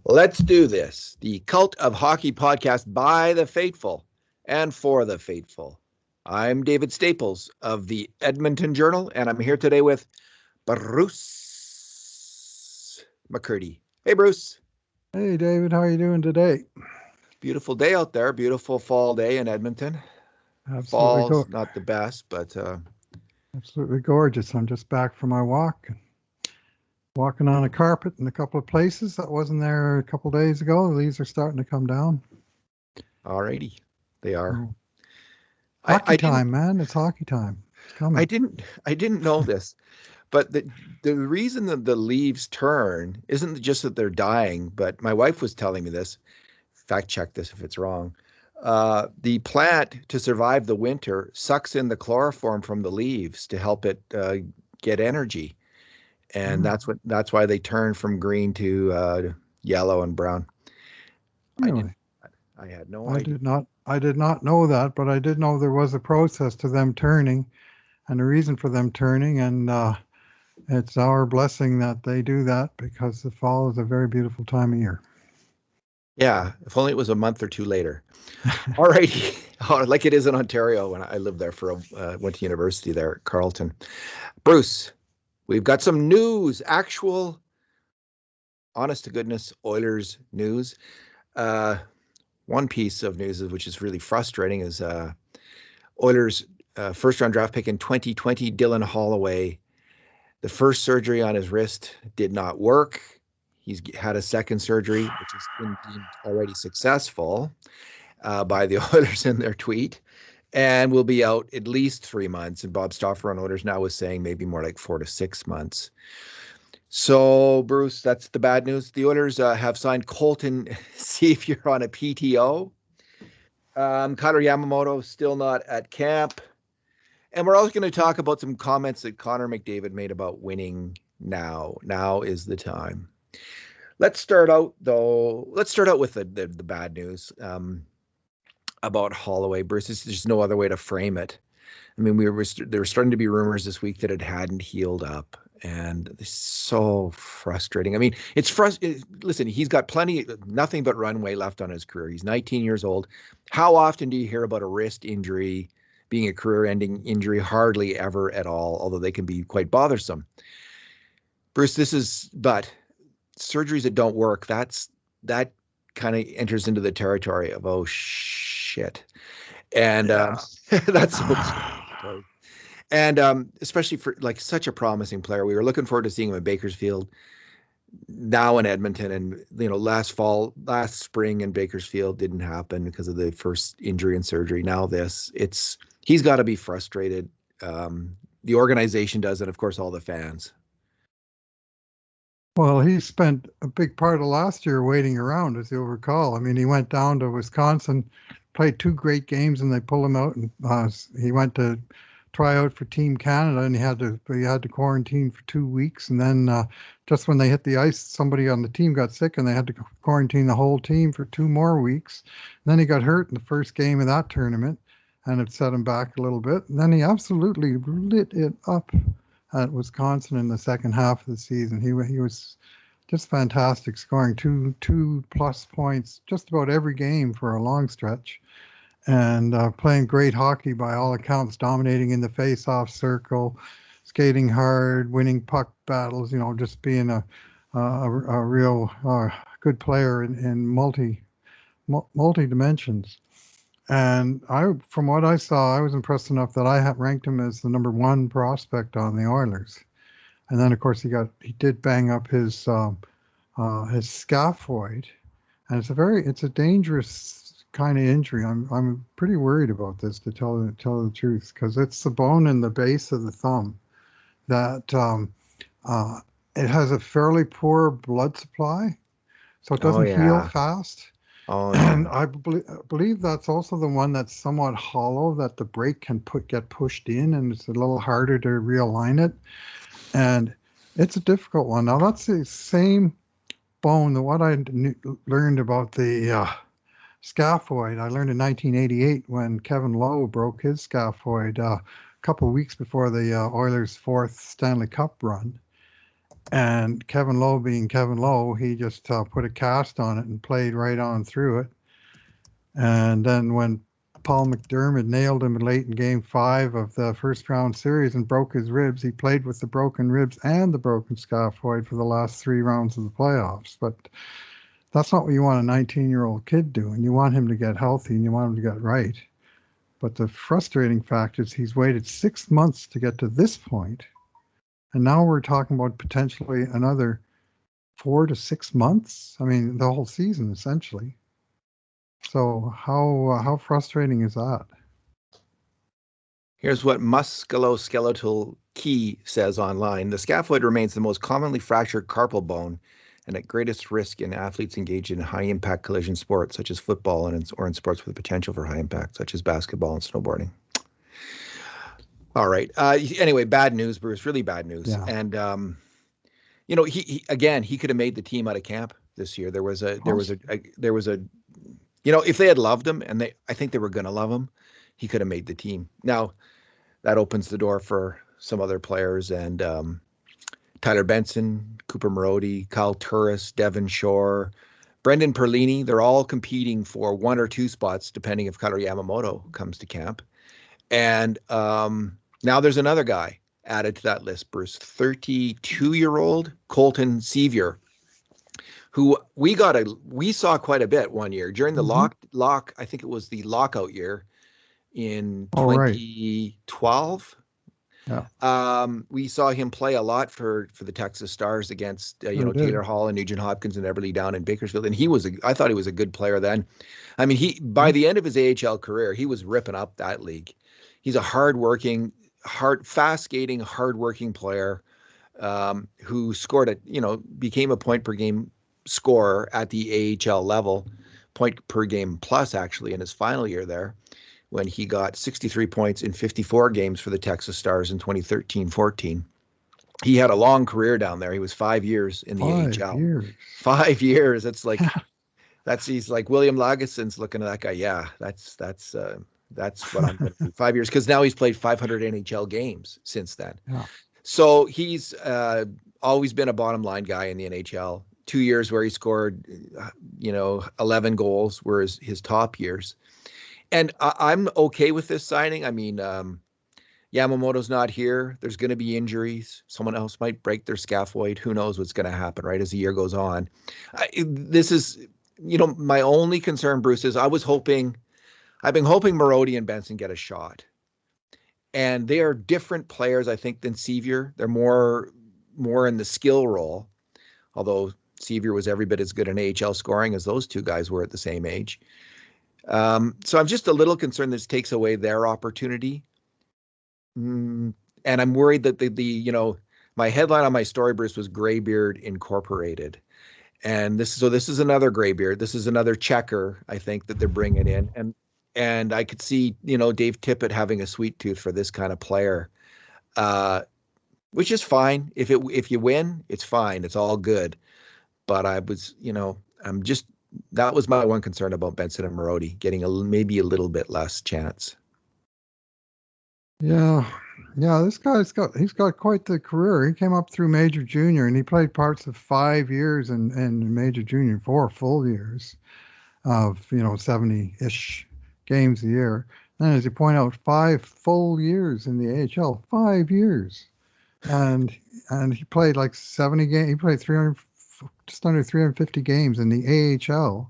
Let's do this. The Cult of Hockey podcast by the faithful and for the faithful. I'm David Staples of the Edmonton Journal, and I'm here today with Bruce McCurdy. Hey, Bruce. Hey, David. How are you doing today? Beautiful day out there. Beautiful fall day in Edmonton. Absolutely Fall's not the best, but... absolutely gorgeous. I'm just back from my walk. Walking on a carpet in a couple of places that wasn't there a couple of days ago. The leaves are starting to come down. Alrighty. They are. Hockey time, man. It's hockey time. It's coming. I didn't know this. But the reason that the leaves turn isn't just that they're dying, but my wife was telling me this. Fact check this if it's wrong. The plant, to survive the winter, sucks in the chloroform from the leaves to help it get energy. And that's why they turn from green to yellow and brown. Really? I had no idea. I did not know that, but I did know there was a process to them turning and a reason for them turning. And it's our blessing that they do that because the fall is a very beautiful time of year. Yeah, if only it was a month or two later. All righty. Like it is in Ontario when I lived there went to university there at Carleton. Bruce, we've got some news, actual, honest to goodness, Oilers news. One piece of news which is really frustrating is Oilers first-round draft pick in 2020, Dylan Holloway. The first surgery on his wrist did not work. He's had a second surgery, which has been deemed already successful by the Oilers in their tweet, and will be out at least 3 months. And Bob Stauffer on Oilers now was saying maybe more like 4 to 6 months. So, Bruce, that's the bad news. The Oilers have signed Colton Sceviour on a PTO. Connor Yamamoto still not at camp. And we're also going to talk about some comments that Connor McDavid made about winning now. Now is the time. Let's start out with the bad news about Holloway. Bruce, there's just no other way to frame it. I mean, there were starting to be rumors this week that it hadn't healed up, and it's so frustrating. I mean, it's frustrating. Listen, he's got nothing but runway left on his career. He's 19 years old. How often do you hear about a wrist injury being a career-ending injury? Hardly ever at all, although they can be quite bothersome. Bruce, but surgeries that don't work, that kind of enters into the territory of, oh, shit. And that's and especially for like such a promising player. We were looking forward to seeing him in Bakersfield, now in Edmonton, and last spring in Bakersfield didn't happen because of the first injury and surgery. Now he's got to be frustrated. The organization does, and of course all the fans. Well, he spent a big part of last year waiting around, as you'll recall. I mean, he went down to Wisconsin, played 2 great games, and they pulled him out. And he went to try out for Team Canada, and he had to quarantine for 2 weeks. And then just when they hit the ice, somebody on the team got sick, and they had to quarantine the whole team for 2 more weeks. And then he got hurt in the first game of that tournament, and it set him back a little bit. And then he absolutely lit it up at Wisconsin in the second half of the season. He was just fantastic, scoring two plus points just about every game for a long stretch, and playing great hockey by all accounts, dominating in the face-off circle, skating hard, winning puck battles. Just being a real good player in multi dimensions. And from what I saw, I was impressed enough that I ranked him as the number 1 prospect on the Oilers. And then, of course, he did bang up his scaphoid, and it's a dangerous kind of injury. I'm pretty worried about this, to tell the truth, because it's the bone in the base of the thumb that it has a fairly poor blood supply, so it doesn't heal fast. And I believe that's also the one that's somewhat hollow, that the break can get pushed in, and it's a little harder to realign it. And it's a difficult one. Now, that's the same bone that what I learned about the scaphoid. I learned in 1988 when Kevin Lowe broke his scaphoid a couple of weeks before the Oilers' 4th Stanley Cup run. And Kevin Lowe being Kevin Lowe, he just put a cast on it and played right on through it. And then when Paul McDermott nailed him late in Game 5 of the first round series and broke his ribs, he played with the broken ribs and the broken scaphoid for the last 3 rounds of the playoffs. But that's not what you want a 19-year-old kid doing. You want him to get healthy and you want him to get right. But the frustrating fact is he's waited 6 months to get to this point, and now we're talking about potentially another 4 to 6 months. I mean, the whole season essentially. So how frustrating is that? Here's what Musculoskeletal Key says online. The scaphoid remains the most commonly fractured carpal bone and at greatest risk in athletes engaged in high-impact collision sports, such as football or in sports with potential for high impact, such as basketball and snowboarding. All right. Anyway, bad news, Bruce. Really bad news. Yeah. And he could have made the team out of camp this year. There was a, if they had loved him, and I think they were going to love him, he could have made the team. Now, that opens the door for some other players, and Tyler Benson, Cooper Marody, Kyle Turris, Devin Shore, Brendan Perlini. They're all competing for 1 or 2 spots, depending if Kailer Yamamoto comes to camp. And now there's another guy added to that list, Bruce, 32-year-old Colton Sceviour, who we saw quite a bit one year during the I think it was the lockout year in 2012. Yeah. We saw him play a lot for the Texas Stars against Taylor Hall and Nugent Hopkins and Everly Down in Bakersfield, and I thought he was a good player then. I mean, by the end of his AHL career, he was ripping up that league. He's a fast skating, hardworking player who became a point per game scorer at the AHL level, point per game plus actually in his final year there, when he got 63 points in 54 games for the Texas Stars in 2013-14. He had a long career down there. He was 5 years in the AHL. 5 years. It's like he's like William Lagesson's looking at that guy. Yeah, that's what I'm going to do. 5 years, because now he's played 500 NHL games since then. Yeah. So he's always been a bottom line guy in the NHL. 2 years where he scored 11 goals were his top years. And I'm okay with this signing. I mean, Yamamoto's not here. There's going to be injuries. Someone else might break their scaphoid. Who knows what's going to happen, right, as the year goes on. This is, my only concern, Bruce, is I've been hoping Marody and Benson get a shot. And they are different players, I think, than Sceviour. They're more in the skill role, although Sceviour was every bit as good in AHL scoring as those two guys were at the same age. So I'm just a little concerned this takes away their opportunity. And I'm worried that my headline on my story, Bruce, was Graybeard Incorporated. And this is another Graybeard. This is another checker, I think, that they're bringing in. And I could see, Dave Tippett having a sweet tooth for this kind of player, which is fine. If you win, it's fine. It's all good. But I was, that was my one concern about Benson and Marody, getting maybe a little bit less chance. Yeah, this guy's got quite the career. He came up through Major Junior, and he played parts of 5 years in Major Junior, 4 full years of 70-ish games a year. And as you point out, 5 full years in the AHL, 5 years, and he played like 70 games. He played just under 350 games in the AHL,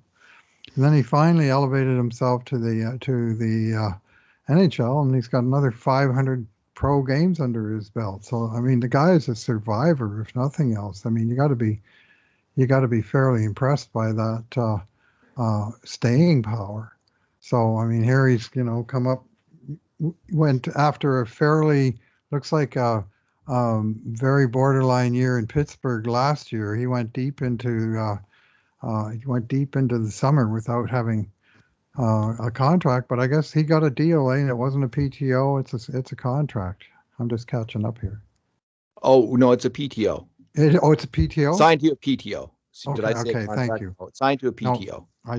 and then he finally elevated himself to the NHL, and he's got another 500 pro games under his belt. So I mean, the guy is a survivor, if nothing else. I mean, you got to be fairly impressed by that staying power. So I mean, here he's went after a fairly, looks like a very borderline year in Pittsburgh last year. He went deep into the summer without having a contract, but I guess he got a deal. It wasn't a PTO. It's a contract. I'm just catching up here. Oh no, it's a PTO. It's a PTO. Signed to a PTO. Okay, Did I say okay, thank you. Signed to a PTO. No, I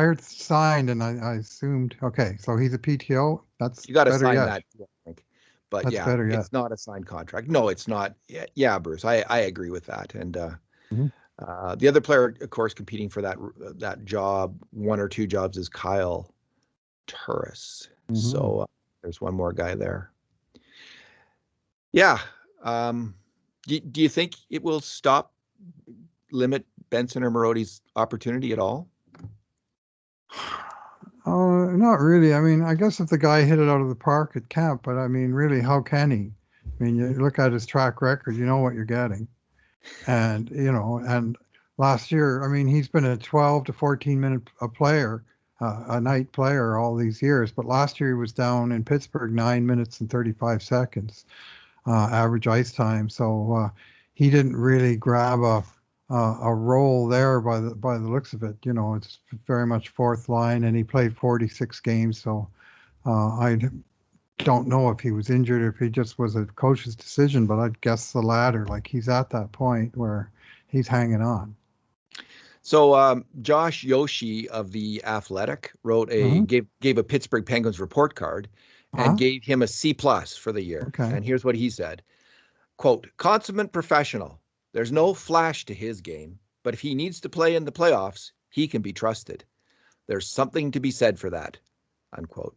heard signed, and I assumed. Okay, so he's a PTO. That's you got to better sign yet. that. I think. But That's yeah, better, yeah. it's not a signed contract. No, it's not. Yeah, Bruce, I agree with that. And Mhm. the other player, of course, competing for that job, one or two jobs, is Kyle Turris. Mhm. So there's one more guy there. Yeah. Do you think it will limit Benson or Marodi's opportunity at all? Not really. I mean, I guess if the guy hit it out of the park, it can't. But I mean, really, how can he? I mean, you look at his track record, you know what you're getting. And, and last year, I mean, he's been a 12 to 14 minute a night player all these years. But last year he was down in Pittsburgh 9 minutes and 35 seconds, average ice time. So he didn't really grab a role there by the looks of it. It's very much fourth line, and he played 46 games. So I don't know if he was injured or if he just was a coach's decision, but I'd guess the latter. Like, he's at that point where he's hanging on. So Josh Yoshi of The Athletic gave a Pittsburgh Penguins report card and gave him a C+ for the year. Okay. And here's what he said. Quote, "Consummate professional. There's no flash to his game, but if he needs to play in the playoffs, he can be trusted. There's something to be said for that." Unquote.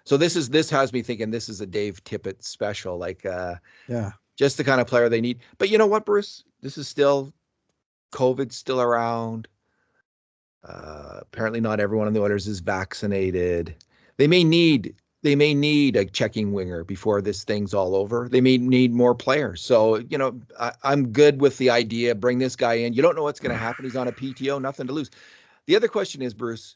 So this has me thinking this is a Dave Tippett special, like Yeah. just the kind of player they need. But you know what, Bruce? This is still COVID's still around. Apparently not everyone in the Oilers is vaccinated. They may need a checking winger before this thing's all over. They may need more players. So, I'm good with the idea. Bring this guy in. You don't know what's going to happen. He's on a PTO, nothing to lose. The other question is, Bruce,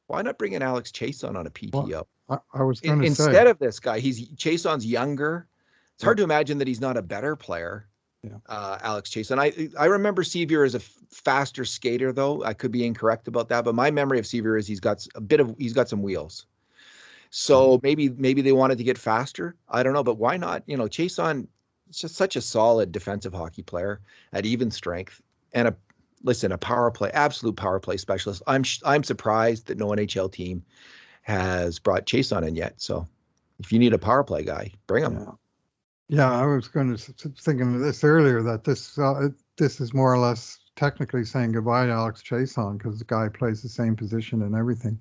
why not bring in Alex Chiasson on a PTO? Well, I was going to say, instead of this guy, Chiasson's younger. It's hard to imagine that he's not a better player. Yeah. Alex Chiasson. I remember Sceviour as a faster skater, though. I could be incorrect about that, but my memory of Sceviour is he's got some wheels. So maybe they wanted to get faster. I don't know, but why not? Chiasson is just such a solid defensive hockey player at even strength, and a power play, absolute power play specialist. I'm surprised that no NHL team has brought Chiasson in yet. So if you need a power play guy, bring him. Yeah, I was thinking of this earlier, that this is more or less technically saying goodbye to Alex Chiasson, because the guy plays the same position and everything.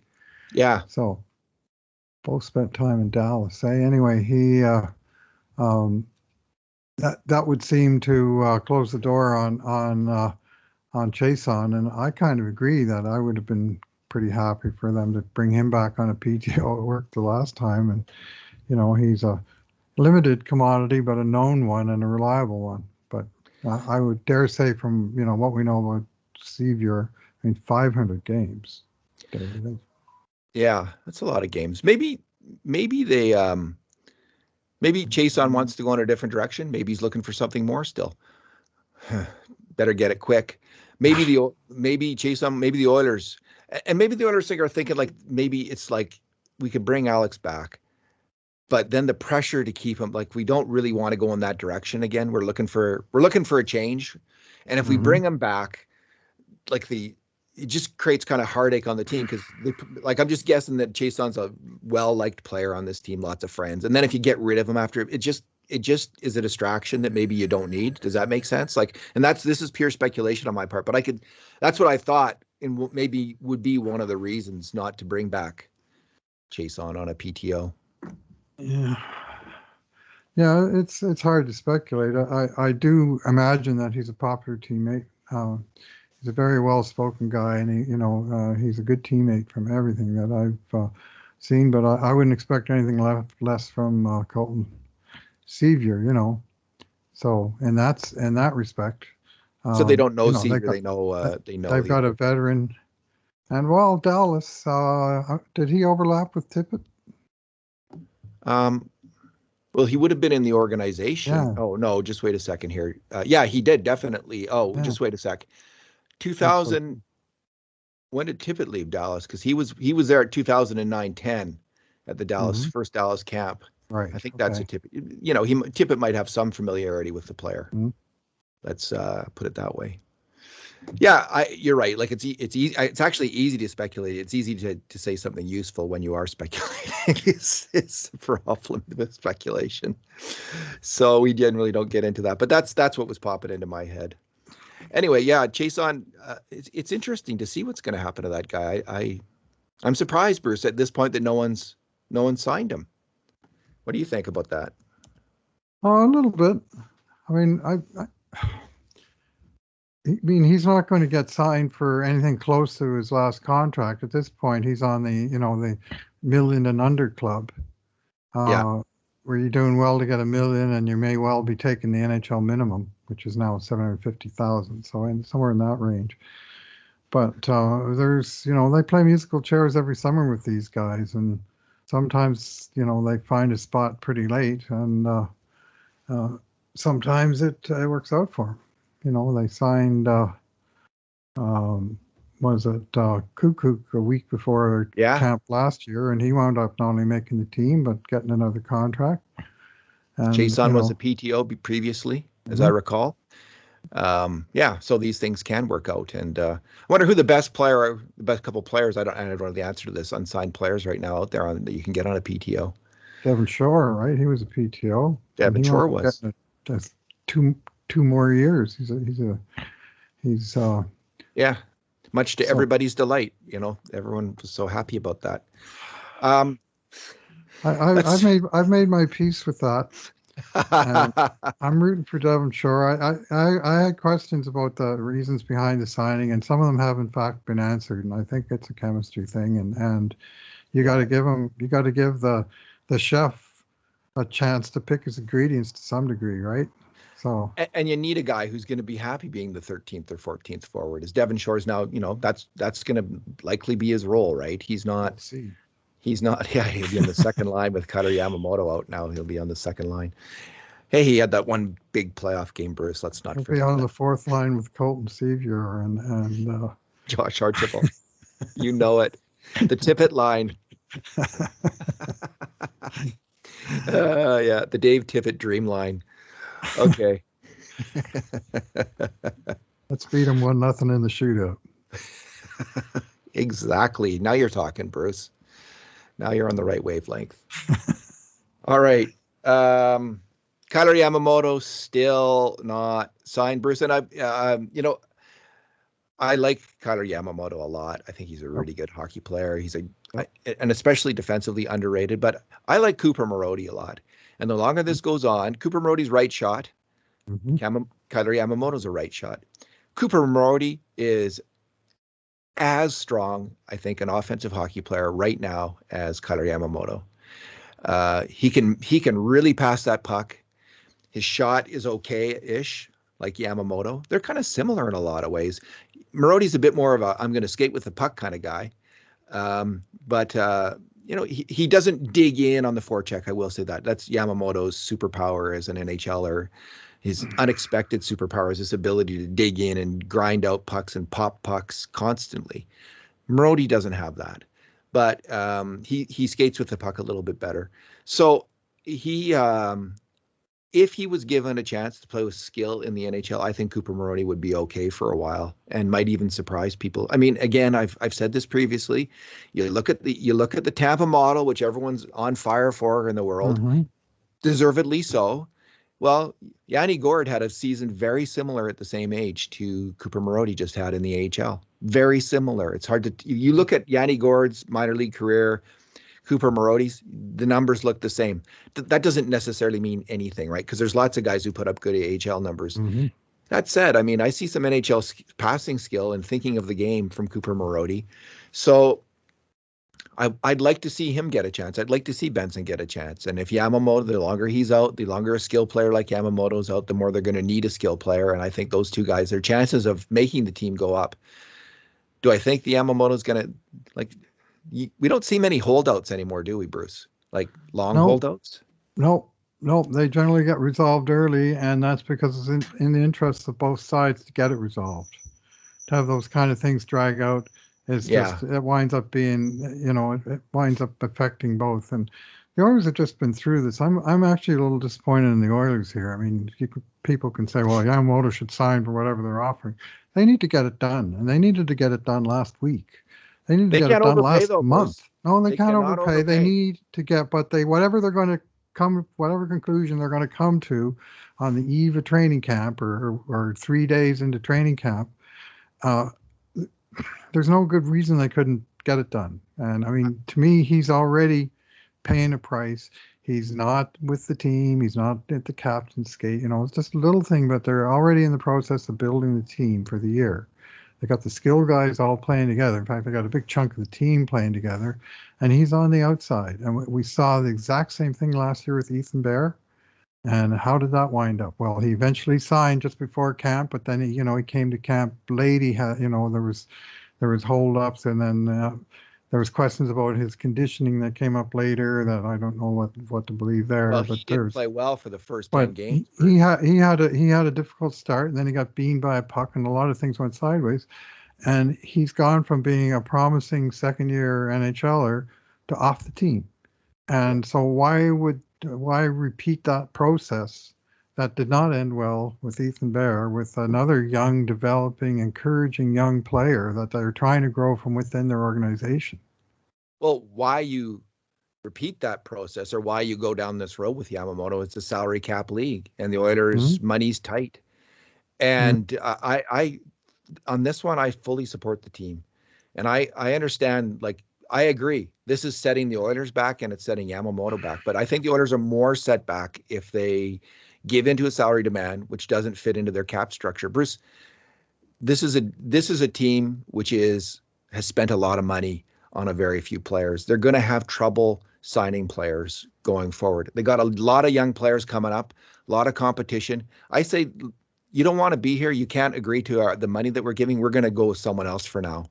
Yeah. So both spent time in Dallas. Anyway, he that would seem to close the door on Chiasson, and I kind of agree that I would have been pretty happy for them to bring him back on a PTO. It worked the last time, and he's a limited commodity, but a known one and a reliable one. But I would dare say, from what we know about Sceviour, 500 games. Yeah, that's a lot of games. Maybe they maybe Chiasson wants to go in a different direction. Maybe he's looking for something more still. Better get it quick. Maybe Chiasson, maybe the Oilers, and maybe the Oilers are thinking, like, maybe it's like we could bring Alex back, but then the pressure to keep him, like, we don't really want to go in that direction again. We're looking for a change, and if we bring him back, like, it just creates kind of heartache on the team, because I'm just guessing that Chiasson's a well-liked player on this team, lots of friends, and then if you get rid of him after, it just is a distraction that maybe you don't need. Does that make sense? Like, and this is pure speculation on my part, but that's what I thought, and maybe would be one of the reasons not to bring back Chiasson on a PTO. Yeah, it's hard to speculate. I do imagine that he's a popular teammate. He's a very well-spoken guy, and he's a good teammate from everything that I've seen. But I wouldn't expect anything less from Colton Sceviour. So in that respect. So they don't know Sceviour. They know. They've got a veteran, and Dallas. Did he overlap with Tippett? Well, he would have been in the organization. Yeah. Oh no, just wait a second here. Yeah, he did definitely. Oh, yeah. Just wait a sec. 2000. When did Tippett leave Dallas? Because he was there at 2009-10 at the Dallas first Dallas camp. Right. I think that's a Tippett. Tippett might have some familiarity with the player. Let's put it that way. Yeah, you're right. Like it's easy. It's actually easy to speculate. It's easy to say something useful when you are speculating. It's a problem with speculation. So we generally don't get into that. But that's what was popping into my head. Anyway, yeah, Jason. It's interesting to see what's going to happen to that guy. I'm surprised, Bruce, at this point that no one's signed him. What do you think about that? Oh, a little bit. I mean, I mean, he's not going to get signed for anything close to his last contract. At this point, he's on the $1 million and under club, Yeah. where you're doing well to get $1 million, and you may well be taking the NHL minimum, which is now $750,000. So somewhere in that range. But there's, they play musical chairs every summer with these guys, and sometimes, they find a spot pretty late, and sometimes it works out for them. They signed, Kukuk a week before camp last year, and he wound up not only making the team, but getting another contract. And, Jason was a PTO previously, as I recall. So these things can work out. And I wonder who the best couple players, I don't know the answer to this, unsigned players right now out there that you can get on a PTO. Devin Shore, right? He was a PTO. Devin Shore was. Two more years. He's much to everybody's delight. Everyone was so happy about that. I've made my peace with that. And I'm rooting for Devin Shore. I had questions about the reasons behind the signing, and some of them have in fact been answered. And I think it's a chemistry thing. And you got to give the chef a chance to pick his ingredients to some degree, right? So, and you need a guy who's going to be happy being the 13th or 14th forward. As Devin Shore's now, that's going to likely be his role, right? He's not. Yeah, he'll be in the second line with Cutter Yamamoto out now. He'll be on the second line. Hey, he had that one big playoff game, Bruce. Let's not forget. He'll be on the fourth line with Colton Sceviour and Josh Archibald. You know it. The Tippett line. The Dave Tippett dream line. Okay. Let's beat him 1-0 in the shootout. Exactly. Now you're talking, Bruce. Now you're on the right wavelength. All right. Kailer Yamamoto still not signed, Bruce. And I like Kailer Yamamoto a lot. I think he's a really good hockey player. And especially defensively underrated. But I like Cooper Marody a lot. And the longer this goes on, Cooper Marody's right shot. Kailer Yamamoto's a right shot. Cooper Marody is as strong, I think, an offensive hockey player right now as Kailer Yamamoto. He can really pass that puck. His shot is okay-ish, like Yamamoto. They're kind of similar in a lot of ways. Marody's a bit more of a I'm going to skate with the puck kind of guy. But he doesn't dig in on the forecheck. I will say that. That's Yamamoto's superpower as an NHLer. His unexpected superpower is his ability to dig in and grind out pucks and pop pucks constantly. Marody doesn't have that, but he skates with the puck a little bit better. So if he was given a chance to play with skill in the NHL, I think Cooper Marody would be okay for a while and might even surprise people. I mean, again, I've said this previously. You look at the Tampa model, which everyone's on fire for in the world, deservedly so. Well, Yanni Gourde had a season very similar at the same age to Cooper Marody just had in the AHL. Very similar. It's hard to you look at Yanni Gourde's minor league career, Cooper Marody's, the numbers look the same. That doesn't necessarily mean anything, right? Because there's lots of guys who put up good AHL numbers. That said, I mean, I see some NHL passing skill and thinking of the game from Cooper Marody. So I'd like to see him get a chance. I'd like to see Benson get a chance. And if Yamamoto, the longer he's out, the longer a skill player like Yamamoto's out, the more they're going to need a skill player. And I think those two guys, their chances of making the team go up. Do I think the Yamamoto's going to, we don't see many holdouts anymore, do we, Bruce? Like long holdouts? No, they generally get resolved early, and that's because it's in the interest of both sides to get it resolved. To have those kind of things drag out is just, it winds up being, it winds up affecting both. And The Oilers have just been through this. I'm actually a little disappointed in the Oilers here. I mean, people can say, well, Yamamoto should sign for whatever they're offering. They need to get it done, and they needed to get it done last week. They need to get it done last month. No, they can't overpay. They need to get, but whatever they're going to whatever conclusion they're going to come to on the eve of training camp or 3 days into training camp, there's no good reason they couldn't get it done. And I mean, to me, he's already paying a price. He's not with the team. He's not at the captain's skate. It's just a little thing, but they're already in the process of building the team for the year. They got the skill guys all playing together. In fact, they got a big chunk of the team playing together, and he's on the outside. And we saw the exact same thing last year with Ethan Bear. And how did that wind up? Well, he eventually signed just before camp, but then he came to camp late. He had, there was holdups, and then there was questions about his conditioning that came up later that I don't know what to believe there. Well, but he didn't play well for the first 10 games. He had a difficult start, and then he got beamed by a puck, and a lot of things went sideways. And he's gone from being a promising second-year NHLer to off the team. And so why repeat that process that did not end well with Ethan Bear, with another young, developing, encouraging young player that they're trying to grow from within their organization? Well, why you repeat that process or why you go down this road with Yamamoto, it's a salary cap league, and the Oilers' money's tight. And I on this one, I fully support the team. And I understand, like, I agree. This is setting the Oilers back and it's setting Yamamoto back. But I think the Oilers are more set back if they give into a salary demand, which doesn't fit into their cap structure. Bruce, this is a team which has spent a lot of money on a very few players. They're going to have trouble signing players going forward. They got a lot of young players coming up, a lot of competition. I say, you don't want to be here. You can't agree to the money that we're giving. We're going to go with someone else for now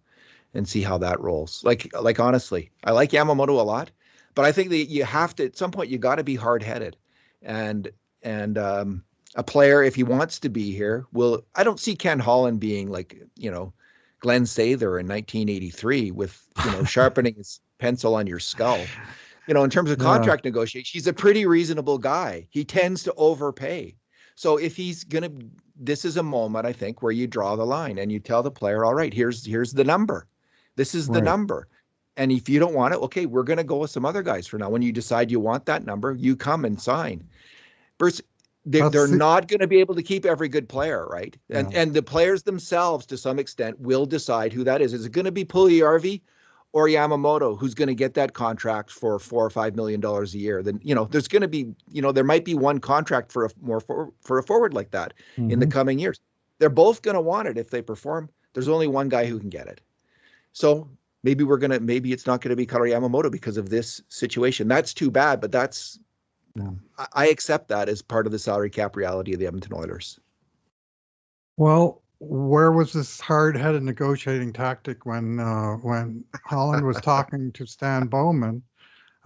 and see how that rolls. Like honestly, I like Yamamoto a lot, but I think that you have to, at some point, you got to be hard-headed. And a player, if he wants to be here, I don't see Ken Holland being like, Glenn Sather in 1983 with, sharpening his pencil on your skull. In terms of contract negotiations, he's a pretty reasonable guy. He tends to overpay. So if he's this is a moment, I think, where you draw the line and you tell the player, all right, here's the number. This is the number. And if you don't want it, okay, we're going to go with some other guys for now. When you decide you want that number, you come and sign. Bruce, they're not going to be able to keep every good player, right? Yeah. And the players themselves, to some extent, will decide who that is. Is it going to be Puljujarvi or Yamamoto who's going to get that contract for $4 or $5 million a year? Then, there's going to be, there might be one contract for a forward like that in the coming years. They're both going to want it if they perform. There's only one guy who can get it. So maybe it's not going to be Kailer Yamamoto because of this situation. That's too bad, but I accept that as part of the salary cap reality of the Edmonton Oilers. Well, where was this hard-headed negotiating tactic when Holland was talking to Stan Bowman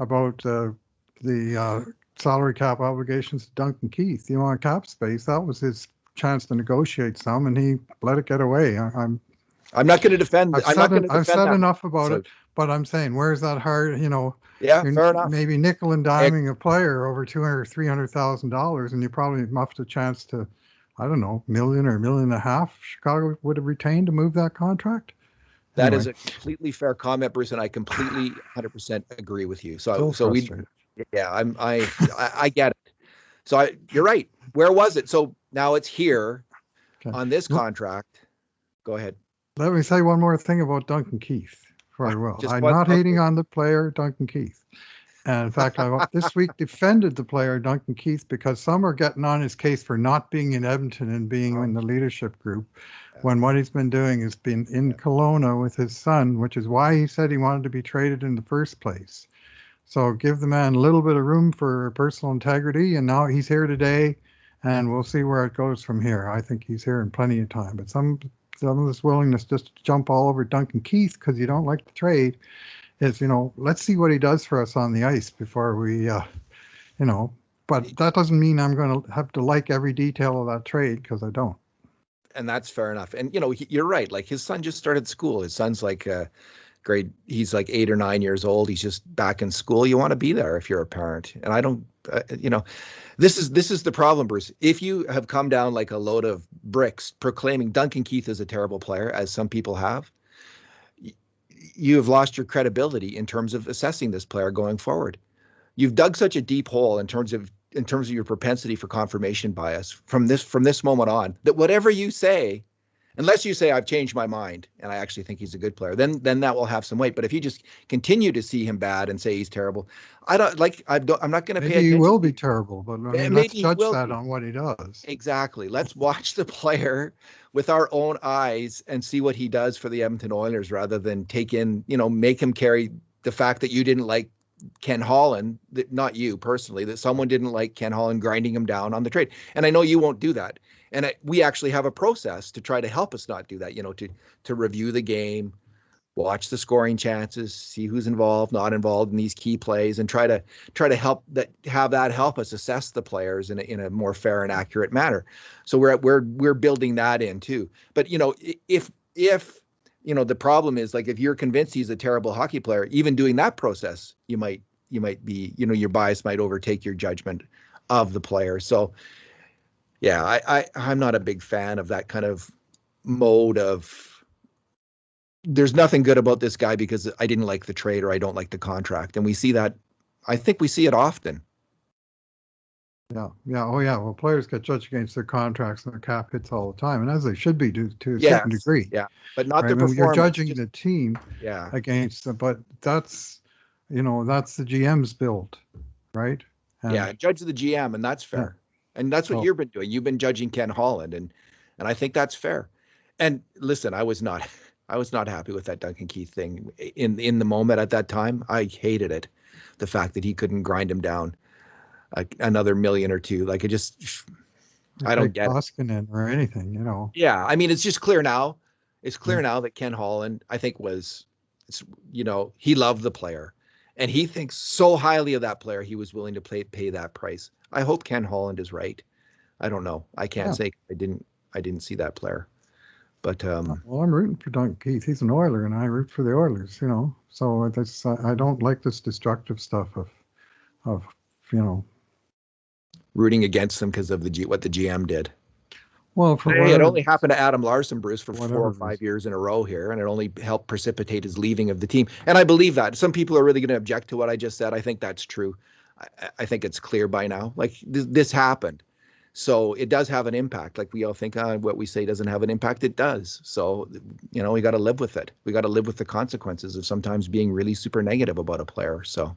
about the salary cap obligations to Duncan Keith? You want cap space? That was his chance to negotiate some, and he let it get away. I'm not going to defend. I've said enough about it, but I'm saying, where's that hard? Yeah, fair enough. Maybe nickel and diming a player over $200,000 or $300,000, and you probably muffed a chance to, I don't know, $1 million or $1.5 million Chicago would have retained to move that contract. That is a completely fair comment, Bruce, and I completely 100% agree with you. So I get it. So you're right. Where was it? So now it's here on this contract. Go ahead. Let me say one more thing about Duncan Keith before I will. I'm not hating on the player Duncan Keith. And in fact, I this week defended the player Duncan Keith because some are getting on his case for not being in Edmonton and being in the leadership group when what he's been doing is been in Kelowna with his son, which is why he said he wanted to be traded in the first place. So give the man a little bit of room for personal integrity. And now he's here today, and we'll see where it goes from here. I think he's here in plenty of time. But some of this willingness just to jump all over Duncan Keith because you don't like the trade is, let's see what he does for us on the ice before we, but that doesn't mean I'm going to have to like every detail of that trade because I don't. And that's fair enough. And, you're right. Like his son just started school. His son's like he's like 8 or 9 years old. He's just back in school. You want to be there if you're a parent. And I don't, this is the problem, Bruce. If you have come down like a load of bricks proclaiming Duncan Keith is a terrible player, as some people have, you have lost your credibility in terms of assessing this player going forward. You've dug such a deep hole in terms of your propensity for confirmation bias from this moment on, that whatever you say, unless you say I've changed my mind and I actually think he's a good player, then that will have some weight. But if you just continue to see him bad and say he's terrible, I'm not going to pay attention. He will be terrible, but I mean, let's judge that on what he does. Exactly. Let's watch the player with our own eyes and see what he does for the Edmonton Oilers, rather than make him carry the fact that you didn't like Ken Holland, that not you personally, that someone didn't like Ken Holland grinding him down on the trade. And I know you won't do that. And we actually have a process to try to help us not do that, to review the game, watch the scoring chances, see who's involved, not involved in these key plays, and try to have that help us assess the players in a more fair and accurate manner. So we're building that in too. But if the problem is, like, if you're convinced he's a terrible hockey player, even doing that process, you might be, your bias might overtake your judgment of the player. So yeah, I'm not a big fan of that kind of mode of, there's nothing good about this guy because I didn't like the trade or I don't like the contract. And we see that, I think we see it often. Yeah. Oh, yeah. Well, players get judged against their contracts and their cap hits all the time, and as they should be to a certain degree. Yeah, but not the performance. You're judging the team against them, but that's the GM's build, right? And judge the GM, and that's fair. Yeah. And that's what you've been doing. You've been judging Ken Holland, and I think that's fair. And listen, I was not happy with that Duncan Keith thing in the moment at that time. I hated it, the fact that he couldn't grind him down another million or two. Like, I don't get Koskinen or anything, Yeah, I mean, it's just clear now. It's clear now that Ken Holland, I think, he loved the player, and he thinks so highly of that player, he was willing to pay that price. I hope Ken Holland is right. I don't know. I can't say I didn't see that player. But well, I'm rooting for Duncan Keith. He's an Oiler, and I root for the Oilers. So I don't like this destructive stuff of rooting against them because of what the GM did. Well, it only happened to Adam Larson, Bruce, for 4 or 5 years in a row here, and it only helped precipitate his leaving of the team. And I believe that. Some people are really going to object to what I just said. I think that's true. I think it's clear by now. Like, this happened. So it does have an impact. Like, we all think what we say doesn't have an impact. It does. So, we got to live with it. We got to live with the consequences of sometimes being really super negative about a player. So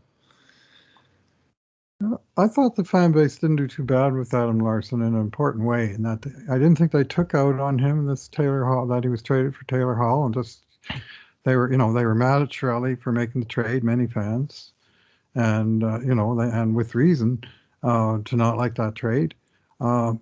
I thought the fan base didn't do too bad with Adam Larson in an important way, and that I didn't think they took out on him this Taylor Hall, that he was traded for Taylor Hall, and just they were mad at Shirley for making the trade, many fans, and and with reason to not like that trade. I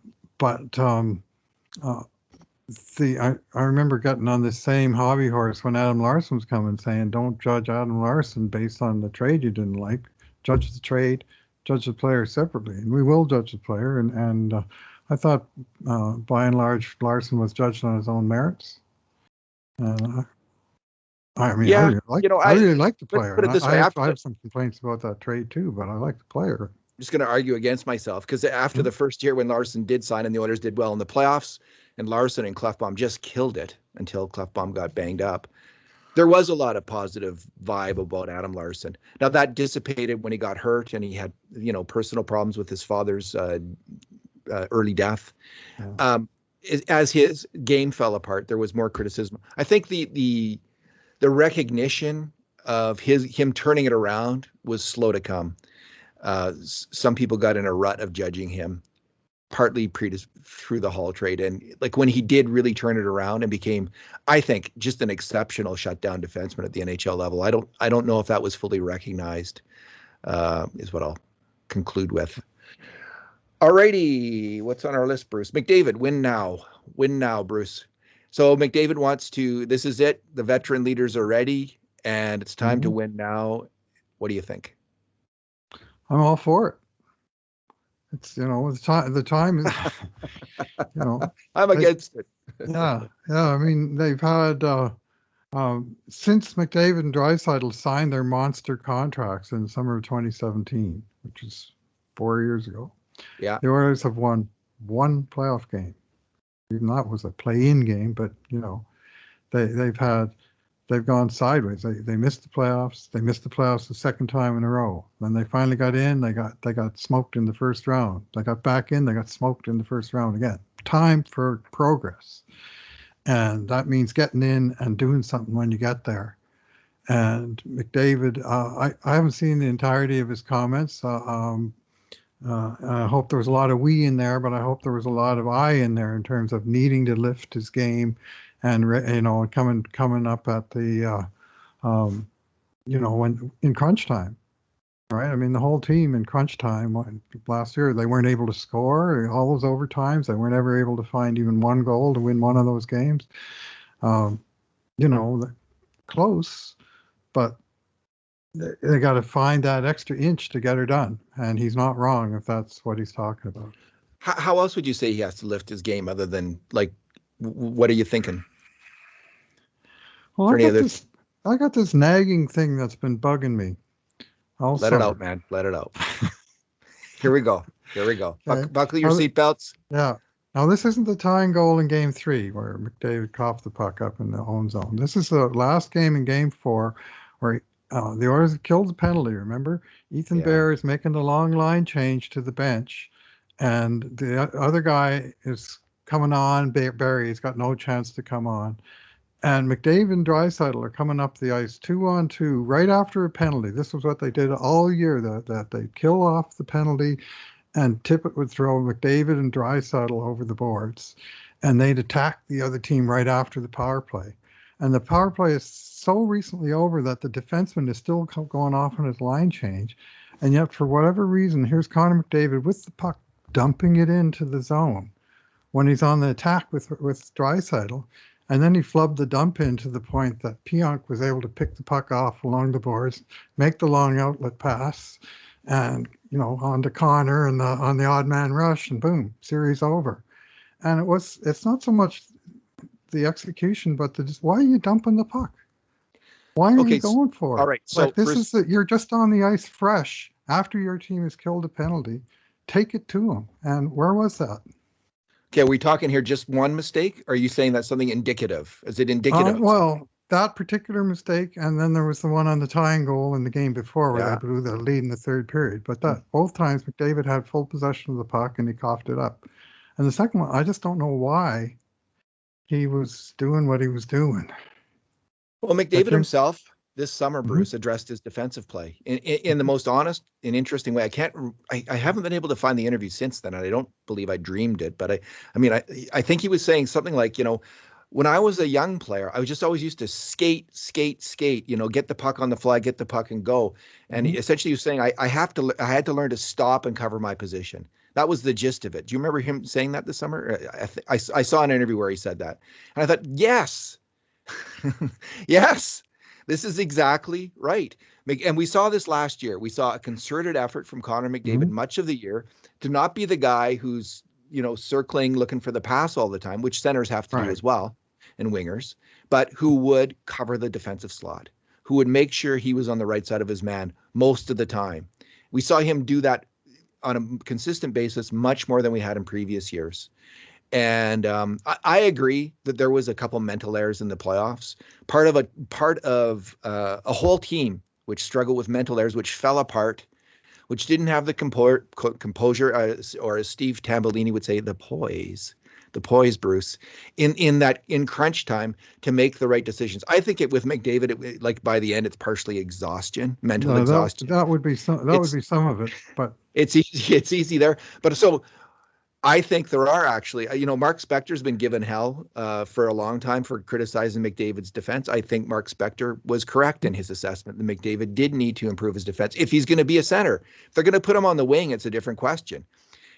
remember getting on this same hobby horse when Adam Larson was coming, saying, "Don't judge Adam Larson based on the trade you didn't like. Judge the trade, judge the player separately." And we will judge the player. And I thought, by and large, Larson was judged on his own merits. I really like the player. Put it this way, I have some complaints about that trade too, but I like the player. I'm just going to argue against myself, because after the first year when Larson did sign and the Oilers did well in the playoffs, and Larson and Klefbom just killed it until Klefbom got banged up, there was a lot of positive vibe about Adam Larson. Now, that dissipated when he got hurt and he had, personal problems with his father's early death. Yeah. As his game fell apart, there was more criticism. I think the recognition of him turning it around was slow to come. Some people got in a rut of judging him, partly through the Hall trade. And like, when he did really turn it around and became, I think, just an exceptional shutdown defenseman at the NHL level, I don't know if that was fully recognized, is what I'll conclude with. Alrighty, what's on our list, Bruce? McDavid, win now, Bruce. So McDavid wants to, this is it. The veteran leaders are ready, and it's time to win now. What do you think? I'm all for it. It's, the time is, I'm against it. Yeah. I mean, they've had Since McDavid and Draisaitl signed their monster contracts in the summer of 2017, which is 4 years ago, Yeah. the Oilers have won one playoff game. Even that was a play-in game, but they've gone sideways. They missed the playoffs. They missed the playoffs the second time in a row. Then they finally got in. They got smoked in the first round. They got back in. They got smoked in the first round again. Time for progress. And that means getting in and doing something when you get there. And McDavid, I haven't seen the entirety of his comments. I hope there was a lot of we in there, but I hope there was a lot of I in there in terms of needing to lift his game, and coming up at the when in crunch time, right? I mean, the whole team in crunch time last year, they weren't able to score all those overtimes. They weren't ever able to find even one goal to win one of those games. Close, but they got to find that extra inch to get her done. And he's not wrong if that's what he's talking about. How else would you say he has to lift his game other than, like, what are you thinking? Well, I got this nagging thing that's been bugging me. Let it out, man. Let it out. Here we go. Okay. Buckle your seatbelts. Yeah. Now, this isn't the tying goal in Game 3 where McDavid coughed the puck up in the own zone. This is the last game in Game 4 where the Oilers killed the penalty, remember? Ethan Bear is making the long line change to the bench, and the other guy is coming on. Barry's got no chance to come on. And McDavid and Draisaitl are coming up the ice 2-on-2 right after a penalty. This was what they did all year, that they'd kill off the penalty, and Tippett would throw McDavid and Draisaitl over the boards, and they'd attack the other team right after the power play. And the power play is so recently over that the defenseman is still going off on his line change. And yet, for whatever reason, here's Connor McDavid with the puck, dumping it into the zone when he's on the attack with Draisaitl. And then he flubbed the dump in to the point that Pionk was able to pick the puck off along the boards, make the long outlet pass, and, on to Connor and on the odd man rush, and boom, series over. And it's not so much the execution, but why are you dumping the puck? Why are you going for it? All right. So you're just on the ice fresh after your team has killed a penalty. Take it to them. And where was that? Okay, are we talking here just one mistake? Or are you saying that's something indicative? Is it indicative? Well, that particular mistake, and then there was the one on the tying goal in the game before where they blew the lead in the third period. But both times McDavid had full possession of the puck and he coughed it up. And the second one, I just don't know why he was doing what he was doing. Well, McDavid himself this summer, Bruce, addressed his defensive play in the most honest and interesting way. I haven't been able to find the interview since then, and I don't believe I dreamed it. But I think he was saying something like, when I was a young player, I was just always used to skate, get the puck on the fly, get the puck and go. And essentially he was saying, I had to learn to stop and cover my position. That was the gist of it. Do you remember him saying that this summer? I saw an interview where he said that. And I thought, yes, yes. This is exactly right. And we saw this last year. We saw a concerted effort from Connor McDavid much of the year to not be the guy who's, circling, looking for the pass all the time, which centers have to do as well, and wingers, but who would cover the defensive slot, who would make sure he was on the right side of his man most of the time. We saw him do that on a consistent basis, much more than we had in previous years. And I agree that there was a couple mental errors in the playoffs. Part of a whole team which struggled with mental errors, which fell apart, which didn't have the composure, or as Steve Tambellini would say, the poise, Bruce, in crunch time to make the right decisions. I think with McDavid, like by the end, it's partially exhaustion, mental exhaustion. That would be some of it, but it's easy there. But so. I think there are actually, Mark Spector's been given hell for a long time for criticizing McDavid's defense. I think Mark Spector was correct in his assessment that McDavid did need to improve his defense if he's going to be a center. If they're going to put him on the wing, it's a different question.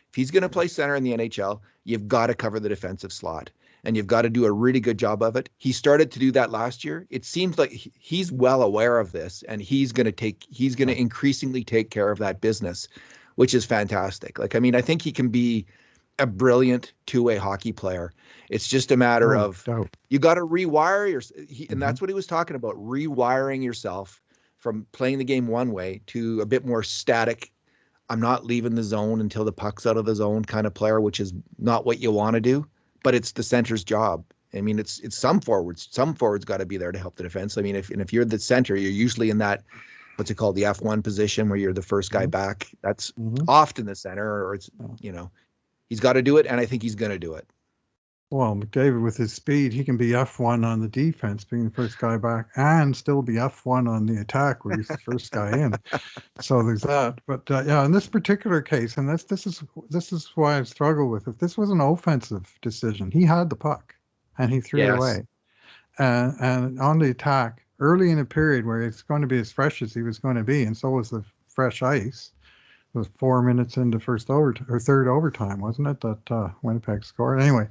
If he's going to play center in the NHL, you've got to cover the defensive slot, and you've got to do a really good job of it. He started to do that last year. It seems like he's well aware of this, and he's going to increasingly take care of that business, which is fantastic. I think he can be a brilliant two-way hockey player. It's just a matter of you got to rewire and that's what he was talking about, rewiring yourself from playing the game one way to a bit more static. I'm not leaving the zone until the puck's out of the zone kind of player, which is not what you want to do, but it's the center's job. I mean, it's some forwards got to be there to help the defense. I mean, if you're the center, you're usually in that, what's it called, the F1 position where you're the first guy back. That's often the center, or it's, he's got to do it, and I think he's going to do it. Well, McDavid, with his speed, he can be F1 on the defense, being the first guy back, and still be F1 on the attack where he's the first guy in. So there's that. But in this particular case, and this is why I struggle with it. This was an offensive decision. He had the puck, and he threw it away. And on the attack, early in a period where it's going to be as fresh as he was going to be, and so was the fresh ice. It was 4 minutes into third overtime, wasn't it? That Winnipeg scored. Anyway,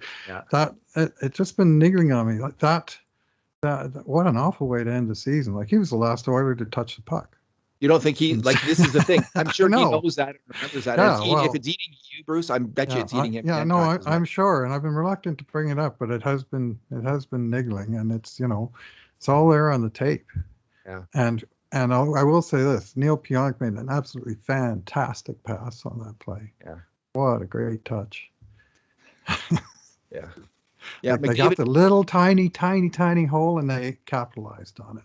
that it's just been niggling on me. Like that. What an awful way to end the season. Like, he was the last Oiler to touch the puck. You don't think this is the thing? I'm sure he knows that and remembers that. Yeah, if it's eating you, Bruce, I bet you it's eating him. Yeah, no, I'm sure, and I've been reluctant to bring it up, but it has been niggling, and it's it's all there on the tape. Yeah, And I will say this: Neil Pionk made an absolutely fantastic pass on that play. Yeah, what a great touch. Yeah. They got the little tiny hole, and they capitalized on it.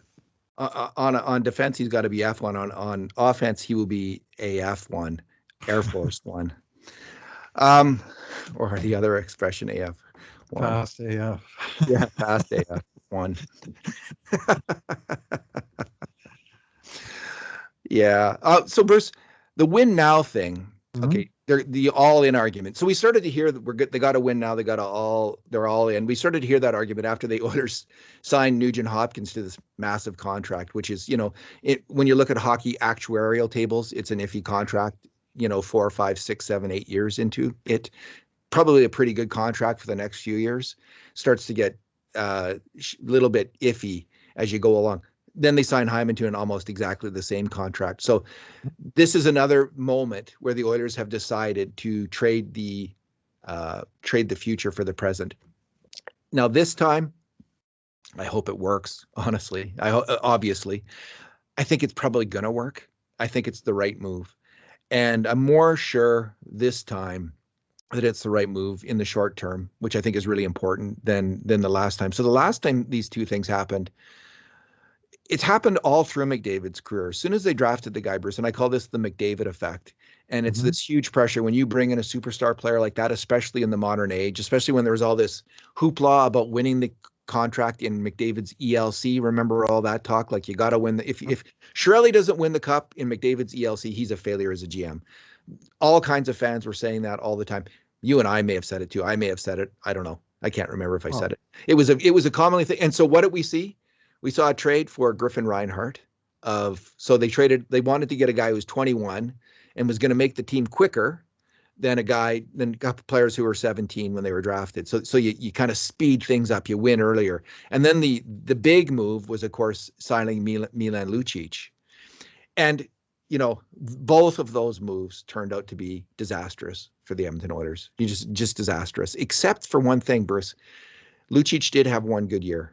On defense, he's got to be F1. On offense, he will be AF1, Air Force One, or the other expression, AF. Fast AF. Yeah, fast AF1. Yeah. So Bruce, the win now thing. Okay, they're the all-in argument. So we started to hear that we're good. They got to win now. They're all in. We started to hear that argument after the Oilers signed Nugent Hopkins to this massive contract, which is, when you look at hockey actuarial tables, it's an iffy contract. 4, 5, 6, 7, 8 years into it, probably a pretty good contract for the next few years. Starts to get a little bit iffy as you go along. Then they sign Hyman to an almost exactly the same contract. So this is another moment where the Oilers have decided to trade the future for the present. Now this time, I hope it works. Honestly, obviously, I think it's probably gonna work. I think it's the right move, and I'm more sure this time that it's the right move in the short term, which I think is really important than the last time. So the last time these two things happened, it's happened all through McDavid's career. As soon as they drafted the guy, Bruce, and I call this the McDavid effect. And it's this huge pressure when you bring in a superstar player like that, especially in the modern age, especially when there was all this hoopla about winning the contract in McDavid's ELC. Remember all that talk? Like, you got to win. If Chiarelli doesn't win the cup in McDavid's ELC, he's a failure as a GM. All kinds of fans were saying that all the time. You and I may have said it too. I may have said it. I don't know. I can't remember if I said it. It was a commonly thing. And so what did we see? We saw a trade for Griffin Reinhardt. So they wanted to get a guy who was 21 and was going to make the team quicker than a couple players who were 17 when they were drafted. So you kind of speed things up, you win earlier. And then the big move was, of course, signing Milan Lucic. And, both of those moves turned out to be disastrous for the Edmonton Oilers. Just disastrous, except for one thing, Bruce. Lucic did have one good year.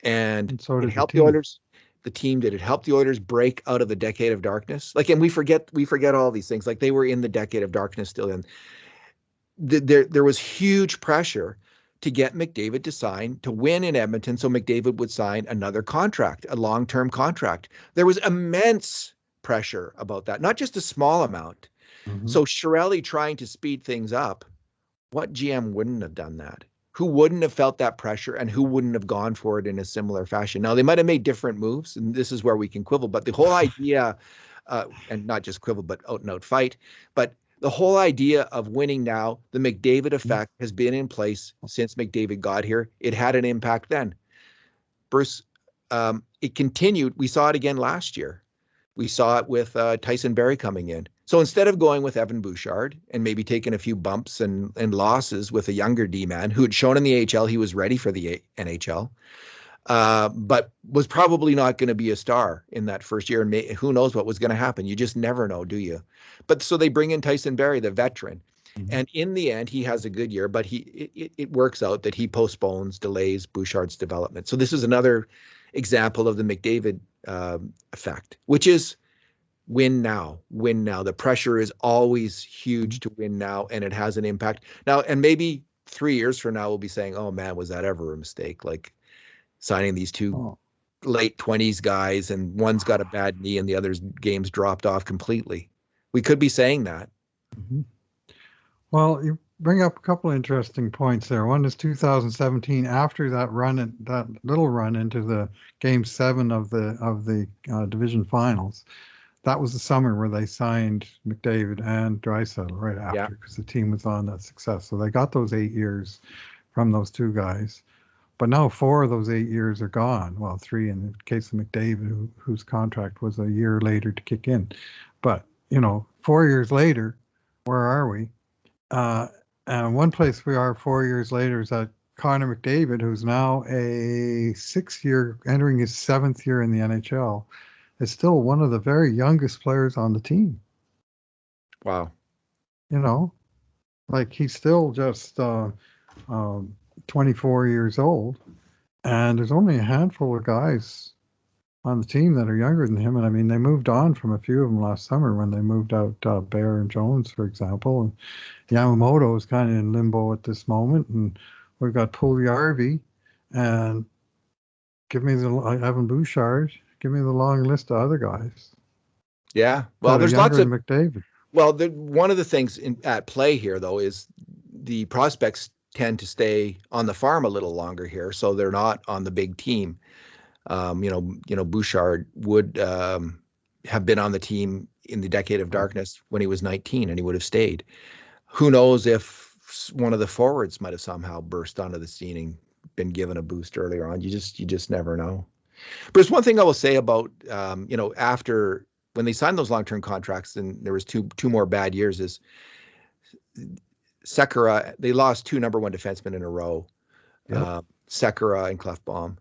And so did it helped the Oilers. The team did. It helped the Oilers break out of the decade of darkness. And we forget all these things. Like, they were in the decade of darkness still. And there was huge pressure to get McDavid to sign, to win in Edmonton, so McDavid would sign another contract, a long-term contract. There was immense pressure about that, not just a small amount. So Chiarelli trying to speed things up, what GM wouldn't have done that? Who wouldn't have felt that pressure, and who wouldn't have gone for it in a similar fashion? Now, they might have made different moves, and this is where we can quibble, but the whole idea, and not just quibble, but out and out fight, but the whole idea of winning now, the McDavid effect has been in place since McDavid got here. It had an impact then. Bruce, it continued. We saw it again last year. We saw it with Tyson Barrie coming in. So instead of going with Evan Bouchard and maybe taking a few bumps and losses with a younger D-man who had shown in the AHL he was ready for the NHL, but was probably not going to be a star in that first year. And who knows what was going to happen? You just never know, do you? But so they bring in Tyson Barrie, the veteran. Mhm. And in the end, he has a good year, but it works out that he postpones, delays Bouchard's development. So this is another example of the McDavid effect, which is win now, win now. The pressure is always huge to win now, and it has an impact. Now, and maybe 3 years from now, we'll be saying, oh man, was that ever a mistake? Like signing these two Oh. late 20s guys, and one's got a bad knee and the other's game's dropped off completely. We could be saying that. Mhm. Well, you bring up a couple of interesting points there. One is 2017, after that run, that little run into the Game 7 of the division finals. That was the summer where they signed McDavid and Draisaitl right Yeah. after, because the team was on that success. So they got those 8 years from those two guys. But now 4 of those 8 years are gone. Well, 3 in the case of McDavid, whose contract was a year later to kick in. But, 4 years later, where are we? And one place we are 4 years later is that Connor McDavid, who's now a 6-year, entering his 7th year in the NHL, is still one of the very youngest players on the team. Wow. Like he's still just 24 years old, and there's only a handful of guys on the team that are younger than him. And I mean, they moved on from a few of them last summer when they moved out Bear and Jones, for example. And Yamamoto is kind of in limbo at this moment. And we've got Puljujarvi, and give me the Evan Bouchard. Give me the long list of other guys. Yeah. Well, that are there's younger lots of than McDavid. Well, one of the things at play here, though, is the prospects tend to stay on the farm a little longer here, so they're not on the big team. Bouchard would have been on the team in the decade of darkness when he was 19, and he would have stayed. Who knows if one of the forwards might have somehow burst onto the scene and been given a boost earlier on. You just never know. But there's one thing I will say about after when they signed those long-term contracts, and there was two more bad years, is Sekera, they lost 2 number 1 defensemen in a row, Yep. Sekera and Clefbaum.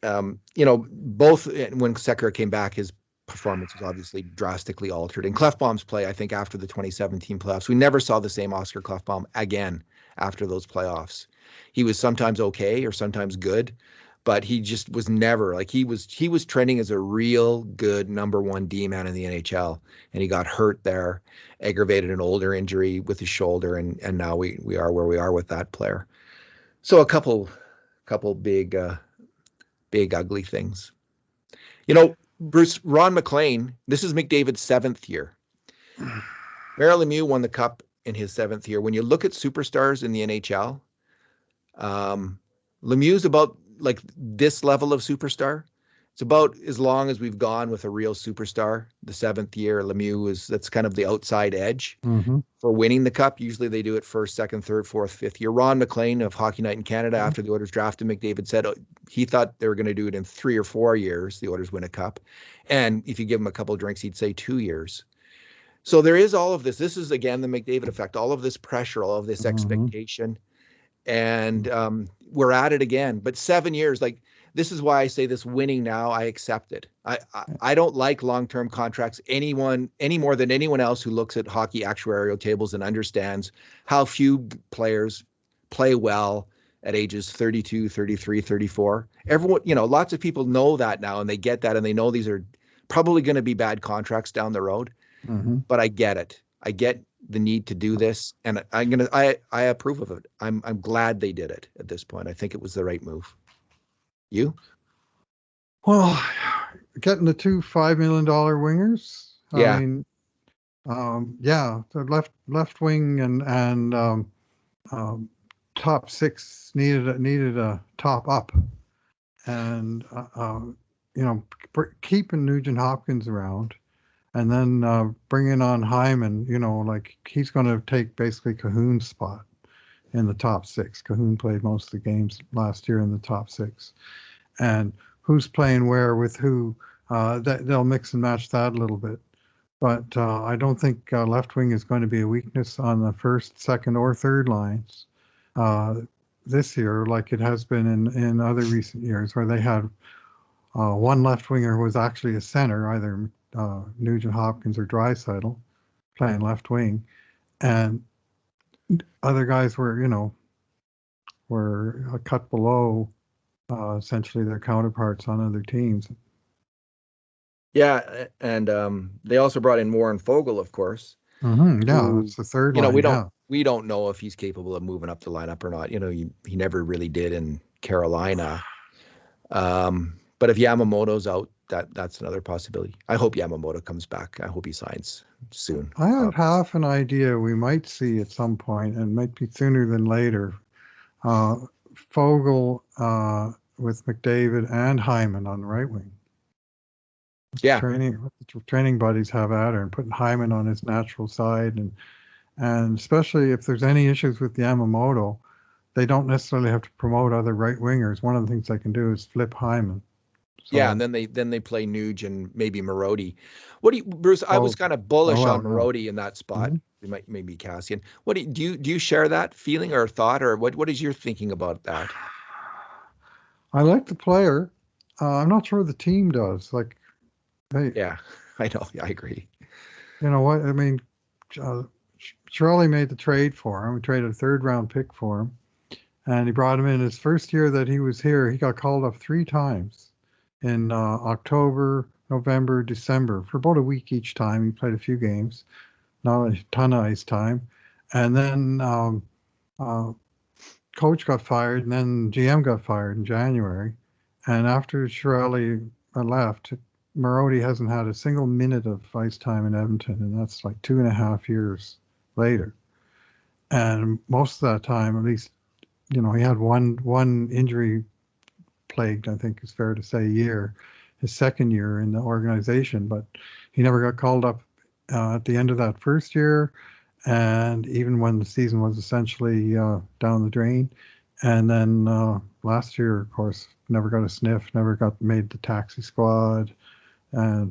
Both when Sekera came back, his performance was obviously drastically altered. And Clefbaum's play, I think, after the 2017 playoffs, we never saw the same Oscar Clefbaum again after those playoffs. He was sometimes okay or sometimes good, but he just was never like he was trending as a real good number 1 D man in the NHL, and he got hurt there, aggravated an older injury with his shoulder, and now we are where we are with that player. So a couple big ugly things. Bruce, Ron McLean, this is McDavid's 7th year. Mario Lemieux won the cup in his 7th year. When you look at superstars in the NHL, Lemieux's about like this level of superstar. It's about as long as we've gone with a real superstar. The 7th year, Lemieux that's kind of the outside edge for winning the cup. Usually they do it first, second, third, fourth, 5th year. Ron McLean of Hockey Night in Canada, after the Oilers drafted McDavid, said he thought they were going to do it in 3 or 4 years, the Oilers win a cup. And if you give him a couple of drinks, he'd say 2 years. So there is all of this. This is, again, the McDavid effect, all of this pressure, all of this expectation. And we're at it again. But 7 years, like, this is why I say this winning now, I accept it. I don't like long-term contracts any more than anyone else who looks at hockey actuarial tables and understands how few players play well at ages 32, 33, 34. Everyone, lots of people know that now, and they get that, and they know these are probably going to be bad contracts down the road. But I get it. I get the need to do this, and I approve of it. I'm glad they did it at this point. I think it was the right move. You? Well, getting the 2 $5 million wingers. Yeah. I mean, the left wing and top 6 needed a top up, and keeping Nugent Hopkins around, and then bringing on Hyman. Like he's going to take basically Cahoon's spot in the top 6. Cahoon played most of the games last year in the top 6, and who's playing where with who, they'll mix and match that a little bit. But I don't think left wing is going to be a weakness on the first, second, or third lines this year, like it has been in other recent years, where they had one left winger who was actually a center, either Nugent Hopkins or Draisaitl, playing left wing. And other guys were a cut below essentially their counterparts on other teams. Yeah, and they also brought in Warren Fogle, of course. Yeah, Who, that's the third you know, line. Yeah. we don't know if he's capable of moving up the lineup or not. You know, he never really did in Carolina. But if Yamamoto's out, that's another possibility. I hope Yamamoto comes back. I hope he signs soon. I have half an idea we might see at some point, and might be sooner than later. Fogle with McDavid and Hyman on the right wing. Yeah, Training buddies have at her, and putting Hyman on his natural side, and especially if there's any issues with Yamamoto, they don't necessarily have to promote other right wingers. One of the things they can do is flip Hyman. So, yeah, and then they play Nuge and maybe Marody. What do you, Bruce? I was kind of bullish on Marody in that spot. We might maybe Cassian. What do you share that feeling or thought, or what is your thinking about that? I like the player. I'm not sure the team does. Like, hey, yeah, I know. I agree. You know what? I mean, Shirley made the trade for him. We traded a third-round pick for him, and he brought him in. His first year that he was here, he got called up 3 times in October, November, December for about a week each time. He played a few games, not a ton of ice time, and then coach got fired, and then GM got fired in January, and after Shirley left, Marody hasn't had a single minute of ice time in Edmonton, and that's like 2.5 years later. And most of that time, at least, he had one injury plagued, I think is fair to say, year, his second year in the organization, but he never got called up at the end of that first year, and even when the season was essentially down the drain. And then last year, of course, never got a sniff, never got made the taxi squad, and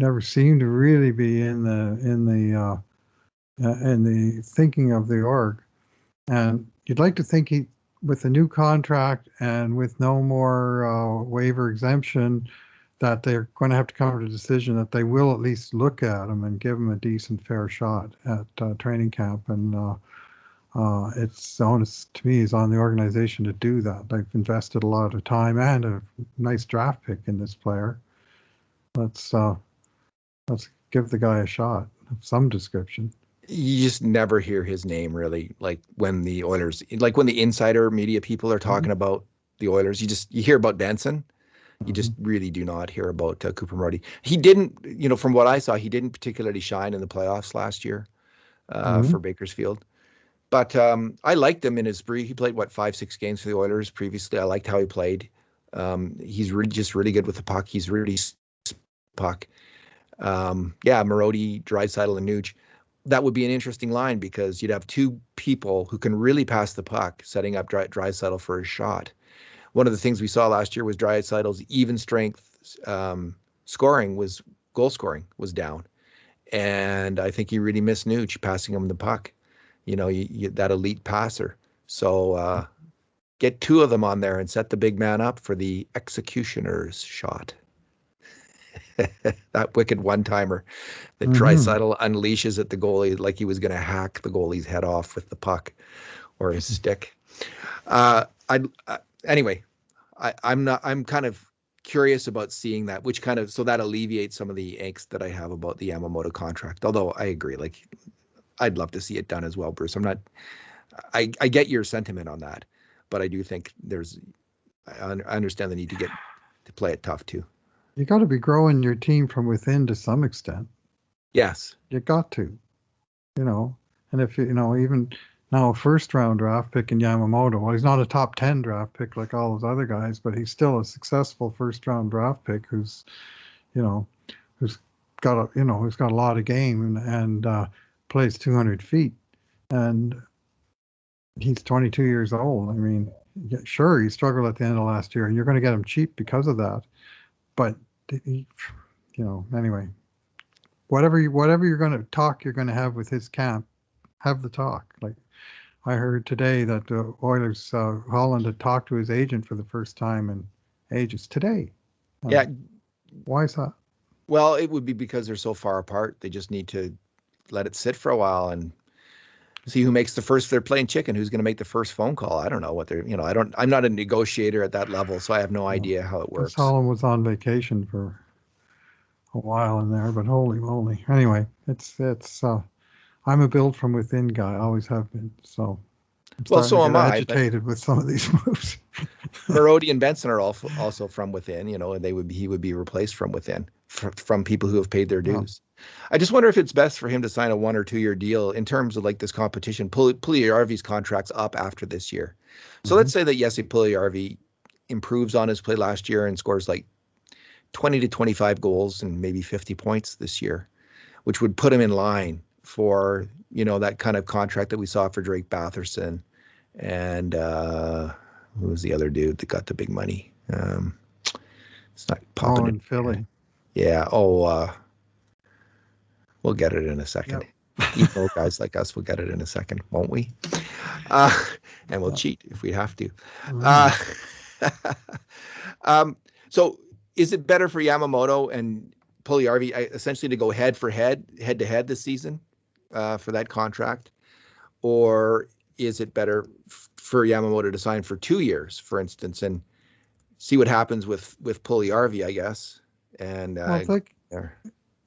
never seemed to really be in the thinking of the org. And you'd like to think he, with the new contract and with no more waiver exemption, that they're going to have to come to a decision that they will at least look at him and give him a decent, fair shot at training camp. And it's honest to me, is on the organization to do that. They've invested a lot of time and a nice draft pick in this player. Let's give the guy a shot of some description. You just never hear his name really, like when the Oilers, like when the insider media people are talking about the Oilers, you hear about Benson. You just really do not hear about Cooper Marody. He didn't, from what I saw, he didn't particularly shine in the playoffs last year for Bakersfield. But I liked him in his brief. He played 5-6 games for the Oilers previously. I liked how he played. He's really good with the puck. He's really puck. Marody, Draisaitl, and Nuge. That would be an interesting line because you'd have 2 people who can really pass the puck, setting up Draisaitl for a shot. One of the things we saw last year was Draisaitl's even strength goal scoring was down, and I think he really missed Nuge passing him the puck. That elite passer. So get 2 of them on there and set the big man up for the executioner's shot. That wicked one-timer that Draisaitl unleashes at the goalie like he was going to hack the goalie's head off with the puck or his stick. Anyway, I'm kind of curious about seeing that, so that alleviates some of the angst that I have about the Yamamoto contract. Although I agree, like I'd love to see it done as well, Bruce. I get your sentiment on that, but I do think I understand the need to play it tough too. You got to be growing your team from within to some extent. Yes. You got to, and if even now a first-round draft pick in Yamamoto, well, he's not a top 10 draft pick like all those other guys, but he's still a successful first-round draft pick who's got a lot of game and plays 200 feet, and he's 22 years old. I mean, sure, he struggled at the end of last year, and you're going to get him cheap because of that. But anyway, whatever you're going to talk, you're going to have with his camp, have the talk. Like I heard today that the Oilers, Holland had talked to his agent for the first time in ages today. Yeah. Why is that? Well, it would be because they're so far apart. They just need to let it sit for a while and See who makes the first. They're playing chicken. Who's going to make the first phone call? I don't know what they're. I'm not a negotiator at that level, so I have no idea how it works. Solomon was on vacation for a while in there, but holy moly! Anyway, it's. I'm a build from within guy. I always have been. So. Well, so am I. Agitated with some of these moves. Marody and Benson are also from within, and he would be replaced from within from people who have paid their dues. I just wonder if it's best for him to sign a 1 or 2 year deal in terms of like this competition. Puljujärvi's contract's up after this year. So let's say that Jesse Puljujärvi improves on his play last year and scores like 20 to 25 goals and maybe 50 points this year, which would put him in line for, that kind of contract that we saw for Drake Batherson and who was the other dude that got the big money? It's not popping in Philly. Yeah. We'll get it in a second. Yep. Guys like us will get it in a second, won't we? And we'll cheat if we have to. So is it better for Yamamoto and Puljujärvi essentially to go head to head this season for that contract? Or is it better for Yamamoto to sign for 2 years, for instance, and see what happens with Puljujärvi, I guess? And